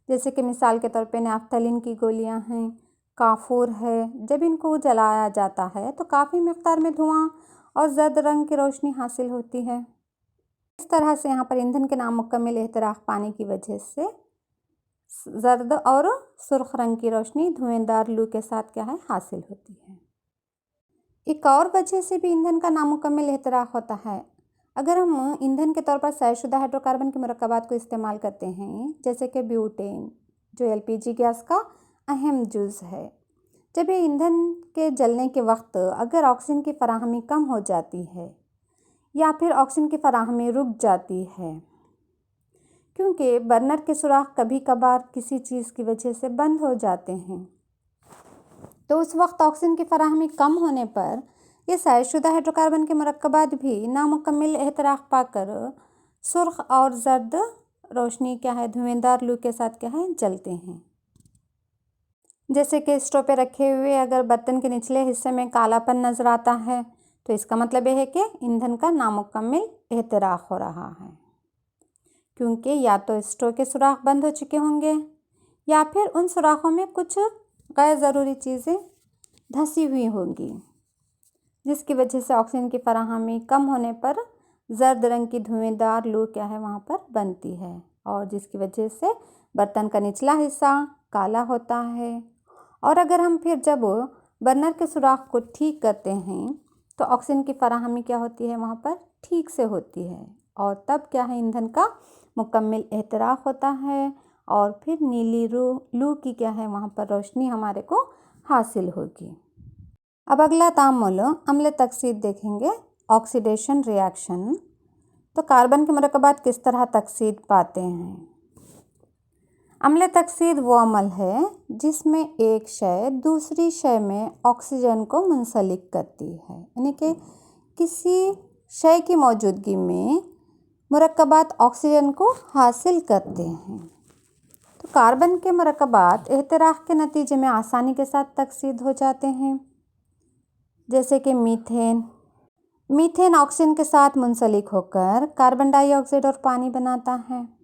जैसे कि मिसाल के तौर पे नाफ्थलीन की गोलियाँ हैं, काफूर है, जब इनको जलाया जाता है तो काफ़ी मिक़दार में धुआं और जर्द रंग की रोशनी हासिल होती है। इस तरह से यहाँ पर ईंधन के नामुकम्मल एहतराक पाने की वजह से जर्द और सुर्ख रंग की रोशनी धुएंदार लू के साथ क्या है, हासिल होती है। एक और वजह से भी ईंधन का नामुकम्मल एहतराक होता है। अगर हम ईंधन के तौर पर तयशुदा हाइड्रोकार्बन के मुरक्कबात को इस्तेमाल करते हैं, जैसे कि ब्यूटेन जो एलपीजी गैस का अहम जुज़ है, जब ये ईंधन के जलने के वक्त अगर ऑक्सीजन की फराहमी कम हो जाती है या फिर ऑक्सीजन की फराहमी रुक जाती है क्योंकि बर्नर के सुराख कभी कभार किसी चीज़ की वजह से बंद हो जाते हैं। तो उस वक्त ऑक्सीजन की फराहमी कम होने पर ये शायदशुदा हाइड्रोकार्बन के मरकबात भी नामुकम्मल एहतराक पाकर सुर्ख और जर्द रोशनी धुएंदार लू के साथ जलते हैं। जैसे कि स्टोव पे रखे हुए अगर बर्तन के निचले हिस्से में कालापन नज़र आता है तो इसका मतलब यह है कि ईंधन का नामुकम्मल एहतराक हो रहा है, क्योंकि या तो स्टोव के सुराख बंद हो चुके होंगे या फिर उन सुराखों में कुछ गैर ज़रूरी चीज़ें धंसी हुई होंगी, जिसकी वजह से ऑक्सीजन की फराहमी कम होने पर जर्द रंग की धुएंदार लू वहाँ पर बनती है, और जिसकी वजह से बर्तन का निचला हिस्सा काला होता है। और अगर हम फिर जब बर्नर के सुराख को ठीक करते हैं तो ऑक्सीजन की फराहमी होती है वहाँ पर ठीक से होती है, और तब ईंधन का मुकम्मल एहतराक होता है, और फिर नीली लू की वहाँ पर रोशनी हमारे को हासिल होगी। अब अगला तामुल अम्ल तकसीद देखेंगे, ऑक्सीडेशन रिएक्शन। तो कार्बन के मरकबात किस तरह तकसीद पाते हैं। अम्ल तकसीद वो अमल है जिसमें एक शय दूसरी शय में ऑक्सीजन को मुंसलिक करती है, यानी कि किसी शय की मौजूदगी में मरकबात ऑक्सीजन को हासिल करते हैं। तो कार्बन के मरकबात एहतराक के नतीजे में आसानी के साथ तकसीद हो जाते हैं, जैसे कि मीथेन ऑक्सीजन के साथ मुंसलिक होकर कार्बन डाइऑक्साइड और पानी बनाता है।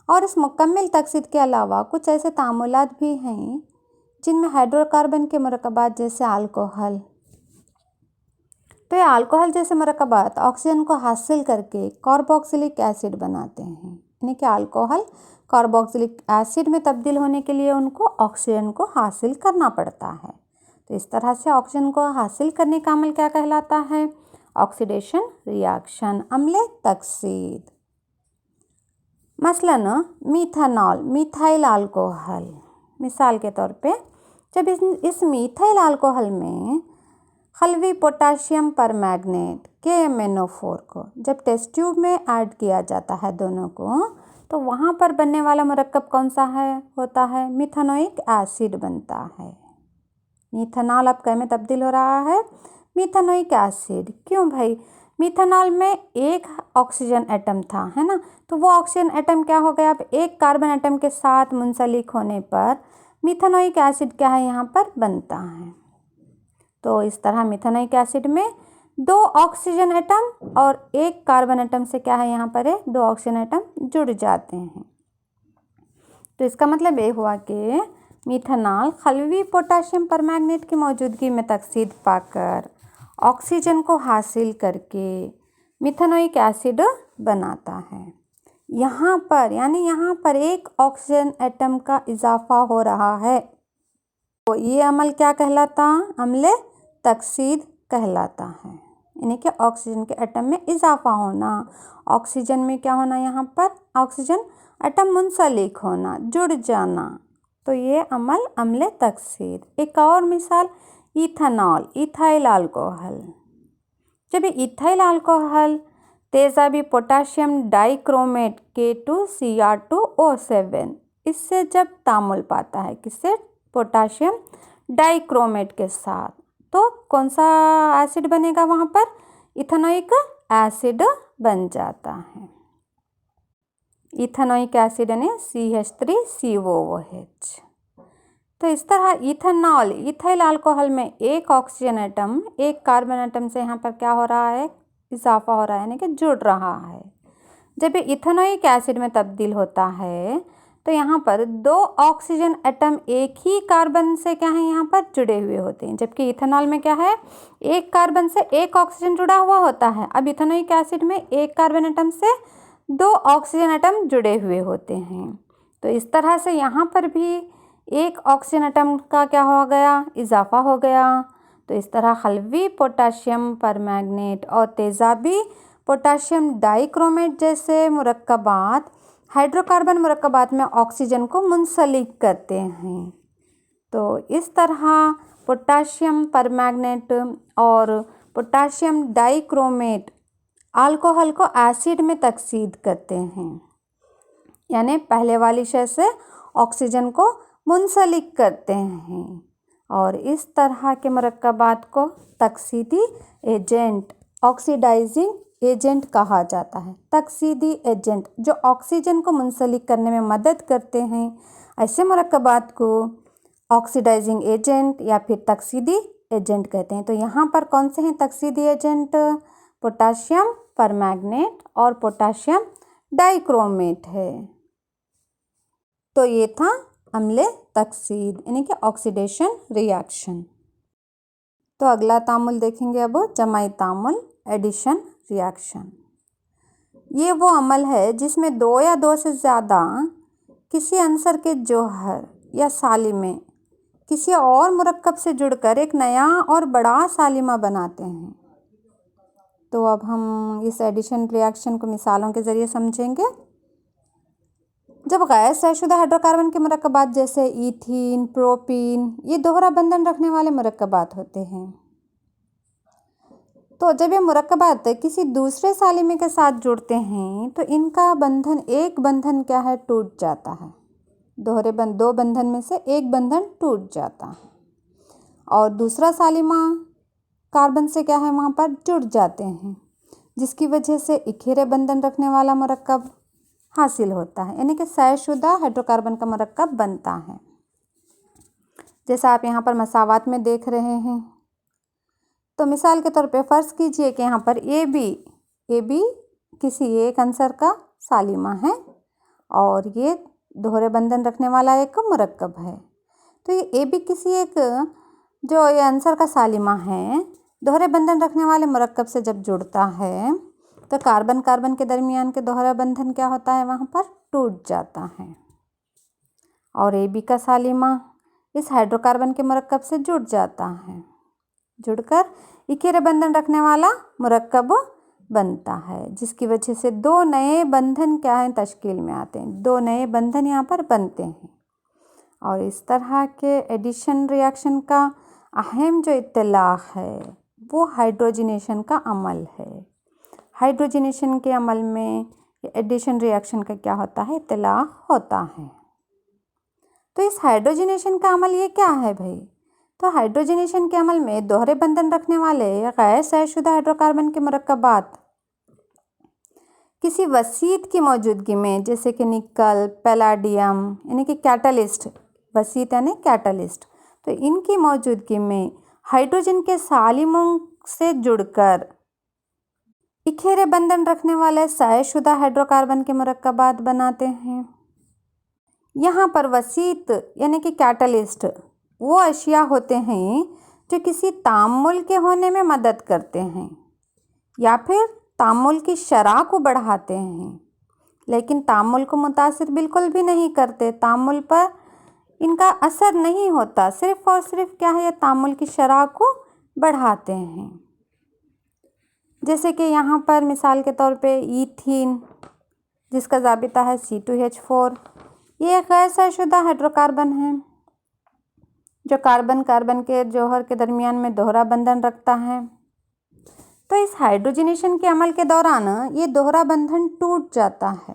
और इस मुकम्मल तकसीद के अलावा कुछ ऐसे तामुलात भी हैं जिनमें हाइड्रोकार्बन के मरकबात जैसे अल्कोहल, तो ये अल्कोहल जैसे मरकबात ऑक्सीजन को हासिल करके कार्बोक्सिलिक एसिड बनाते हैं, यानी कि अल्कोहल कार्बोक्सिलिक एसिड में तब्दील होने के लिए उनको ऑक्सीजन को हासिल करना पड़ता है। तो इस तरह से ऑक्सीजन को हासिल करने का अमल क्या कहलाता है, ऑक्सीडेशन रिएक्शन, अम्ल तकसीद। मसलन मीथानॉल, मिथाइल अल्कोहल, मिसाल के तौर पे जब इस मिथाइल अल्कोहल में खलवी पोटाशियम परमैंगनेट KMnO4 को जब टेस्ट ट्यूब में ऐड किया जाता है दोनों को, तो वहाँ पर बनने वाला मरकब कौन सा होता है, मिथानोइक एसिड बनता है। मिथानॉल अब क्या में तब्दील हो रहा है, मिथानोइक एसिड। क्यों भाई, मिथानॉल में एक ऑक्सीजन एटम था, है ना, तो वो ऑक्सीजन एटम क्या हो गया, अब एक कार्बन एटम के साथ मुंसलिक होने पर मिथानोइक एसिड यहाँ पर बनता है। तो इस तरह मिथानोइक एसिड में दो ऑक्सीजन एटम और एक कार्बन एटम से यहाँ पर दो ऑक्सीजन एटम जुड़ जाते हैं। तो इसका मतलब ये हुआ कि मिथानॉल खलवी पोटाशियम परमैंगनेट की मौजूदगी में तकसीद पाकर ऑक्सीजन को हासिल करके मिथानोइक एसिड बनाता है। यहाँ पर एक ऑक्सीजन एटम का इजाफा हो रहा है, तो ये अमल क्या कहलाता, अम्ल तकसीद कहलाता है, यानी कि ऑक्सीजन के एटम में इजाफा होना, ऑक्सीजन में क्या होना, यहाँ पर ऑक्सीजन एटम मुंसलिक होना, जुड़ जाना, तो ये अमल अम्ल तकसीद। एक और मिसाल इथेनॉल, इथाइल अल्कोहल। जब इथाइल अल्कोहल तेजाबी पोटाशियम डाइक्रोमेट K2Cr2O7 इससे जब तामुल पाता है, किससे, पोटाशियम डाइक्रोमेट के साथ, तो कौन सा एसिड बनेगा वहाँ पर, इथेनोइक एसिड बन जाता है। इथेनोइक एसिड यानी CH3COOH। तो इस तरह इथेनॉल, इथाइल अल्कोहल में एक ऑक्सीजन एटम एक कार्बन एटम से यहाँ पर क्या हो रहा है, इजाफा हो रहा है, यानी कि जुड़ रहा है। जब ये इथेनोइक एसिड में तब्दील होता है तो यहाँ पर दो ऑक्सीजन एटम एक ही कार्बन से यहाँ पर जुड़े हुए होते हैं, जबकि इथेनॉल में क्या है, एक कार्बन से एक ऑक्सीजन जुड़ा हुआ होता है। अब इथेनोइक एसिड में एक कार्बन एटम से दो ऑक्सीजन एटम जुड़े हुए होते हैं। तो इस तरह से यहाँ पर भी एक ऑक्सीजन एटम का क्या हो गया, इजाफा हो गया। तो इस तरह खलवी पोटाशियम परमैंगनेट और तेजाबी पोटाशियम डाइक्रोमेट जैसे मुरक्कबात हाइड्रोकार्बन मुरक्कबात में ऑक्सीजन को मुंसलिक करते हैं। तो इस तरह पोटाशियम परमैंगनेट और पोटाशियम डाइक्रोमेट अल्कोहल को एसिड में तकसीद करते हैं। यानी पहले वाली शय से ऑक्सीजन को मुंसलिक करते हैं और इस तरह के मुरक्कबात को तकसीदी एजेंट, ऑक्सीडाइजिंग एजेंट कहा जाता है। तकसीदी एजेंट जो ऑक्सीजन को मुंसलिक करने में मदद करते हैं, ऐसे मुरक्कबात को ऑक्सीडाइजिंग एजेंट या फिर तकसीदी एजेंट कहते हैं। तो यहाँ पर कौन से हैं तकसीदी एजेंट? पोटाशियम परमैंगनेट और पोटाशियम डाइक्रोमेट है। तो ये था अम्ल तकसीद यानी कि ऑक्सीडेशन रिएक्शन। तो अगला तामुल देखेंगे अब जमाई तामुल एडिशन रिएक्शन। ये वो अमल है जिसमें दो या दो से ज़्यादा किसी अंसर के जौहर या सालिमे किसी और मुरक्कब से जुड़कर एक नया और बड़ा सालिमा बनाते हैं। तो अब हम इस एडिशन रिएक्शन को मिसालों के ज़रिए समझेंगे। जब गैर तयशुदा हाइड्रोकार्बन के मुरक्कबात जैसे ईथीन, प्रोपीन ये दोहरा बंधन रखने वाले मुरक्कबात होते हैं। तो जब ये मुरक्कबात किसी दूसरे सालिमे के साथ जुड़ते हैं तो इनका बंधन, एक बंधन क्या है, टूट जाता है। दो बंधन में से एक बंधन टूट जाता है और दूसरा सालिमा कार्बन से क्या है वहाँ पर जुड़ जाते हैं, जिसकी वजह से इखेरे बंधन रखने वाला मुरक्कब हासिल होता है, यानी कि तयशुदा हाइड्रोकार्बन का मुरक्कब बनता है। जैसा आप यहाँ पर मसावात में देख रहे हैं। तो मिसाल के तौर पे फ़र्ज़ कीजिए कि यहाँ पर ए बी किसी एक अंसर का सालिमा है और ये दोहरे बंधन रखने वाला एक मुरक्कब है। तो ये ए बी किसी एक जो ये अंसर का सालिमा है दोहरे बंधन रखने वाले मुरक्कब से जब जुड़ता है तो कार्बन कार्बन के दरमियान के दोहरा बंधन क्या होता है, वहाँ पर टूट जाता है और ए बी का सालिमा इस हाइड्रोकार्बन के मुरक्कब से जुड़ जाता है, जुड़कर इखेरे बंधन रखने वाला मुरक्कब बनता है, जिसकी वजह से दो नए बंधन क्या है तश्कील में आते हैं, दो नए बंधन यहाँ पर बनते हैं। और इस तरह के एडिशन रिएक्शन का अहम जो इत्तलाक है वो हाइड्रोजनेशन का अमल है। हाइड्रोजनेशन के अमल में एडिशन रिएक्शन का क्या होता है, इत्तलाक होता है। तो इस हाइड्रोजनेशन का अमल ये क्या है भाई? तो हाइड्रोजनेशन के अमल में दोहरे बंधन रखने वाले गैर तयशुदा हाइड्रोकार्बन के मुरक्कबात किसी वसीत की मौजूदगी में, जैसे कि निकल, पैलाडियम यानी कि कैटलिस्ट, वसीत यानी कैटलिस्ट, तो इनकी मौजूदगी में हाइड्रोजन के सालिमों से जुड़कर इखेरे बंधन रखने वाले तयशुदा हाइड्रोकार्बन के मुरक्कबात बनाते हैं। यहाँ पर वसीत यानी कि कैटलिस्ट वो अशिया होते हैं जो किसी तामुल के होने में मदद करते हैं या फिर तामुल की शरह को बढ़ाते हैं, लेकिन तामुल को मुतासिर बिल्कुल भी नहीं करते, तामुल पर इनका असर नहीं होता, सिर्फ़ और सिर्फ क्या है, ये तामुल की शरह को बढ़ाते हैं। जैसे कि यहाँ पर मिसाल के तौर पे ईथीन जिसका ज़ाबिता है C2H4, ये एक गैर तयशुदा हाइड्रोकार्बन है जो कार्बन कार्बन के जौहर के दरमियान में दोहरा बंधन रखता है। तो इस हाइड्रोजनेशन के अमल के दौरान ये दोहरा बंधन टूट जाता है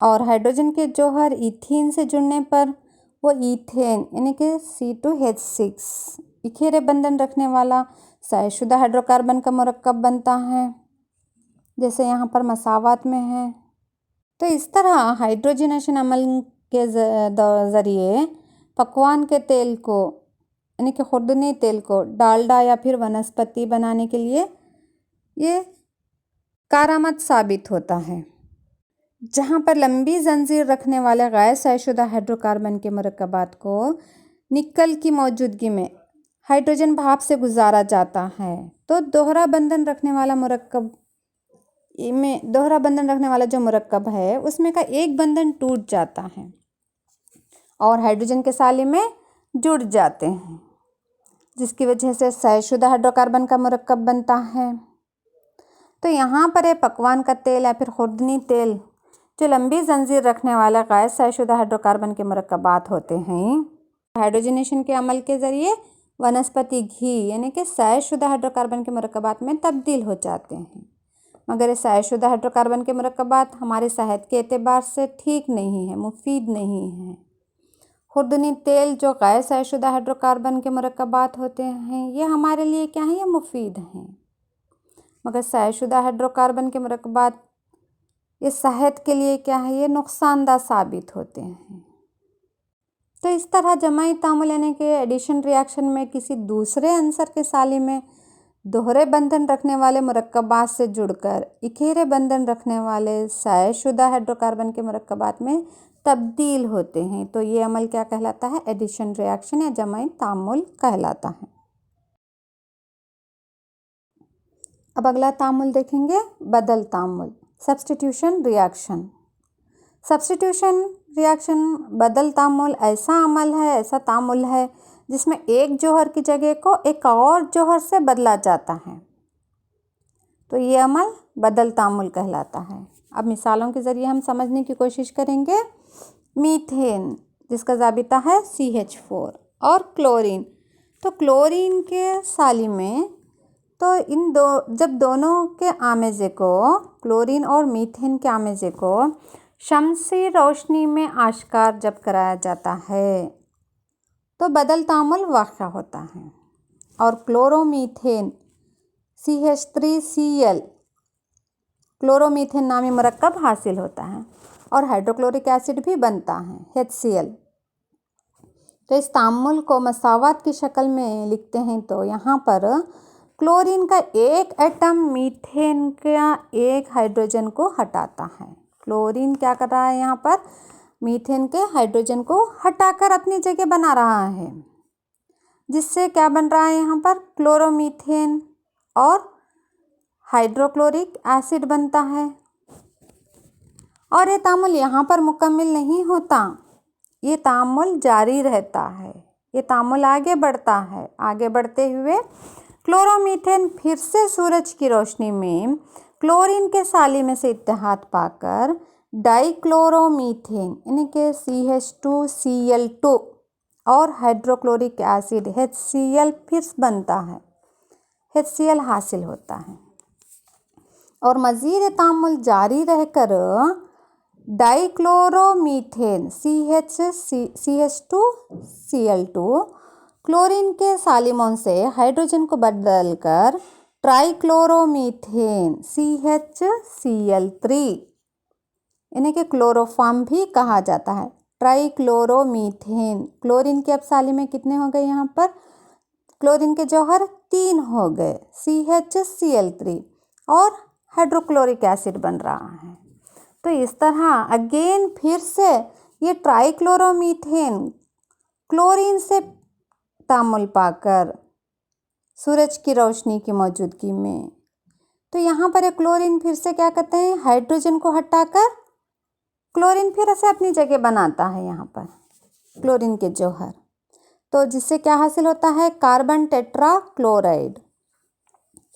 और हाइड्रोजन के जौहर इथीन से जुड़ने पर वो ईथेन यानी कि C2H6 इखेरे बंधन रखने वाला तयशुदा हाइड्रोकार्बन का मुरक्कब बनता है, जैसे यहाँ पर मसावात में है। तो इस तरह हाइड्रोजनेशन अमल के ज़रिए पकवान के तेल को यानी कि खुर्दनी तेल को डालडा या फिर वनस्पति बनाने के लिए ये कारआमद साबित होता है। जहाँ पर लंबी जंजीर रखने वाले गैर तयशुदा हाइड्रोकार्बन के मुरक्कबात को निकल की मौजूदगी में हाइड्रोजन भाप से गुजारा जाता है तो दोहरा बंधन रखने वाला जो मुरक्कब है उसमें का एक बंधन टूट जाता है और हाइड्रोजन के सालिमे जुड़ जाते हैं, जिसकी वजह से तयशुदा हाइड्रोकार्बन का मुरक्कब बनता है। तो यहाँ पर पकवान का तेल या फिर खुर्दनी तेल जो लंबी जंजीर रखने वाला गैर तयशुदा हाइड्रोकार्बन के मुरक्कबात होते हैं, हाइड्रोजनेशन के अमल के ज़रिए वनस्पति घी यानी कि तयशुदा हाइड्रोकार्बन के मुरक्कबात में तब्दील हो जाते हैं। मगर ये शायदशुदा हाइड्रोकार्बन के मुरक्कबात हमारे सेहत के एतबार से ठीक नहीं है, मुफीद नहीं है। खुर्दनी तेल जो गैर शायदशुदा हाइड्रोकार्बन के मुरक्कबात होते हैं, ये हमारे लिए क्या हैं, ये मुफीद हैं। मगर शायदशुदा हाइड्रोकार्बन के मुरक्कबात ये सेहत के लिए क्या है, ये नुकसानदा साबित होते हैं। तो इस तरह जमाई तामुल यानी कि एडिशन रिएक्शन में किसी दूसरे अंसर के साली में दोहरे बंधन रखने वाले मुरक्कबात से जुड़कर इकेरे बंधन रखने वाले शायदशुदा हाइड्रोकार्बन के मुरक्कबात में तब्दील होते हैं। तो ये अमल क्या कहलाता है, एडिशन रिएक्शन या जमाई तामुल कहलाता है। अब अगला तामुल देखेंगे, बदल तामुल, सब्स्टिट्यूशन रिएक्शन। सब्स्टिट्यूशन रिएक्शन बदल तामुल ऐसा अमल है, ऐसा तामुल है जिसमें एक जौहर की जगह को एक और जौहर से बदला जाता है। तो ये अमल बदल तामुल कहलाता है। अब मिसालों के ज़रिए हम समझने की कोशिश करेंगे। मीथेन जिसका ज़ाबिता है CH4 और क्लोरीन। तो क्लोरीन के साली में तो जब दोनों के आमेज़े को, क्लोरीन और मीथेन के आमेज़े को शमसी रोशनी में आश्कार जब कराया जाता है तो बदल तामुल वाक़या होता है और क्लोरोमीथेन CH3Cl क्लोरोमीथेन नामी मुरक्कब हासिल होता है और हाइड्रोक्लोरिक एसिड भी बनता है HCl। तो इस तामुल को मसावात की शक्ल में लिखते हैं। तो यहाँ पर क्लोरीन का एक एटम मीथेन का एक हाइड्रोजन को हटाता है। क्लोरीन क्या कर रहा है, यहाँ पर मीथेन के हाइड्रोजन को हटाकर अपनी जगह बना रहा है, जिससे क्या बन रहा है, यहाँ पर क्लोरोमीथेन और हाइड्रोक्लोरिक एसिड बनता है। और ये तामुल यहाँ पर मुकम्मल नहीं होता, ये तामुल जारी रहता है, ये तामुल आगे बढ़ता है। आगे बढ़ते हुए क्लोरोमीथेन फिर से सूरज की रोशनी में क्लोरीन के साली में से इत्तेहाद पाकर डाइक्लोरोमीथेन यानी कि CH2Cl2 और हाइड्रोक्लोरिक एसिड HCl फिर बनता है, HCl हासिल होता है। और मज़ीद तामुल जारी रहकर डाइक्लोरोमीथेन CH2Cl2 क्लोरीन के सालिमों से हाइड्रोजन को बदलकर ट्राइक्लोरोमीथेन CHCl3 यानी कि क्लोरोफॉर्म भी कहा जाता है। ट्राइक्लोरोमीथेन क्लोरीन के अब साली में कितने हो गए, यहाँ पर क्लोरीन के जौहर 3 हो गए, CHCl3 और हाइड्रोक्लोरिक एसिड बन रहा है। तो इस तरह अगेन फिर से ये ट्राइक्लोरोमीथेन क्लोरीन से तामुल पाकर सूरज की रोशनी की मौजूदगी में, तो यहाँ पर क्लोरीन फिर से क्या करते हैं, हाइड्रोजन को हटाकर क्लोरीन फिर से अपनी जगह बनाता है यहाँ पर क्लोरीन के जौहर। तो जिससे क्या हासिल होता है, कार्बन टेट्रा क्लोराइड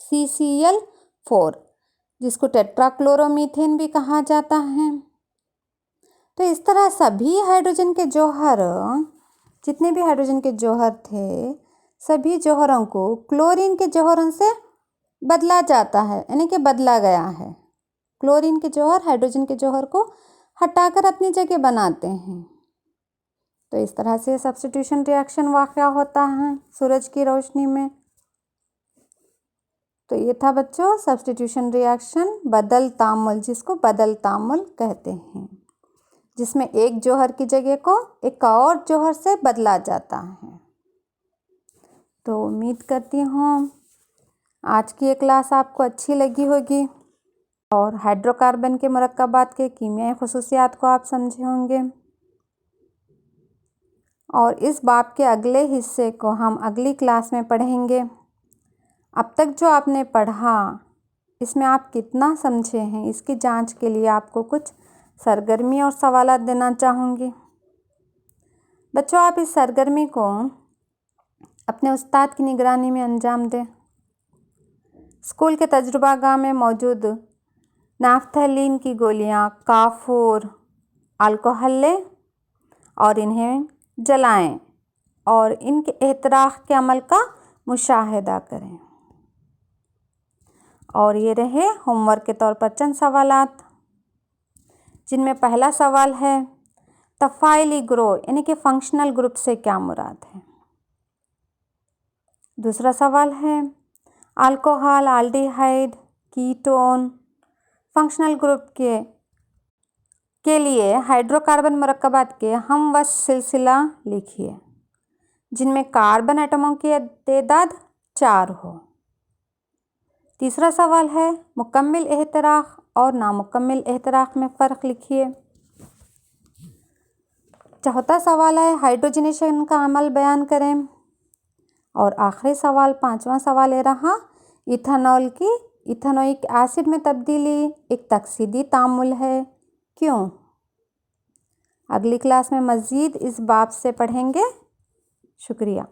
CCl4 जिसको टेट्राक्लोरोमीथेन भी कहा जाता है। तो इस तरह सभी हाइड्रोजन के जौहर, जितने भी हाइड्रोजन के जौहर थे, सभी जौहरों को क्लोरीन के जौहरों से बदला जाता है, यानी कि बदला गया है। क्लोरीन के जौहर हाइड्रोजन के जौहर को हटाकर अपनी जगह बनाते हैं। तो इस तरह से सब्स्टिट्यूशन रिएक्शन वाक़या होता है सूरज की रोशनी में। तो ये था बच्चों सब्स्टिट्यूशन रिएक्शन बदल तामुल, जिसको बदल तामुल कहते हैं, जिसमें एक जौहर की जगह को एक और जौहर से बदला जाता है। तो उम्मीद करती हूँ आज की ये क्लास आपको अच्छी लगी होगी और हाइड्रोकार्बन के मुरक्कबात के कीमियाई खसूसियात को आप समझे होंगे। और इस बाब के अगले हिस्से को हम अगली क्लास में पढ़ेंगे। अब तक जो आपने पढ़ा, इसमें आप कितना समझे हैं, इसकी जांच के लिए आपको कुछ सरगर्मी और सवालात देना चाहूँगी। बच्चों, आप इस सरगर्मी को अपने उस्ताद की निगरानी में अंजाम दें। स्कूल के तजुर्बागाह में मौजूद नाफ्थलीन की गोलियाँ, काफूर, अल्कोहल लें और इन्हें जलाएं और इनके एहतराक़ के अमल का मुशाहिदा करें। और ये रहे होमवर्क के तौर पर चंद सवालात, जिनमें पहला सवाल है तफ़ाइली ग्रो यानी कि फंक्शनल ग्रुप से क्या मुराद है। दूसरा सवाल है alcohol, aldehyde, ketone functional group के लिए हाइड्रोकार्बन मरकबात के हमवश सिलसिला लिखिए जिनमें कार्बन एटमों की तादाद 4 हो। तीसरा सवाल है मुकम्मिल एहतराक और नामुकम्मिल एहतराक में फ़र्क लिखिए। चौथा सवाल है हाइड्रोजनेशन का अमल बयान करें। और आखिरी सवाल, पांचवा सवाल ये रहा इथेनॉल की इथेनोइक एसिड में तब्दीली एक तकसीदी तामुल है, क्यों। अगली क्लास में मज़ीद इस बाब से पढ़ेंगे। शुक्रिया।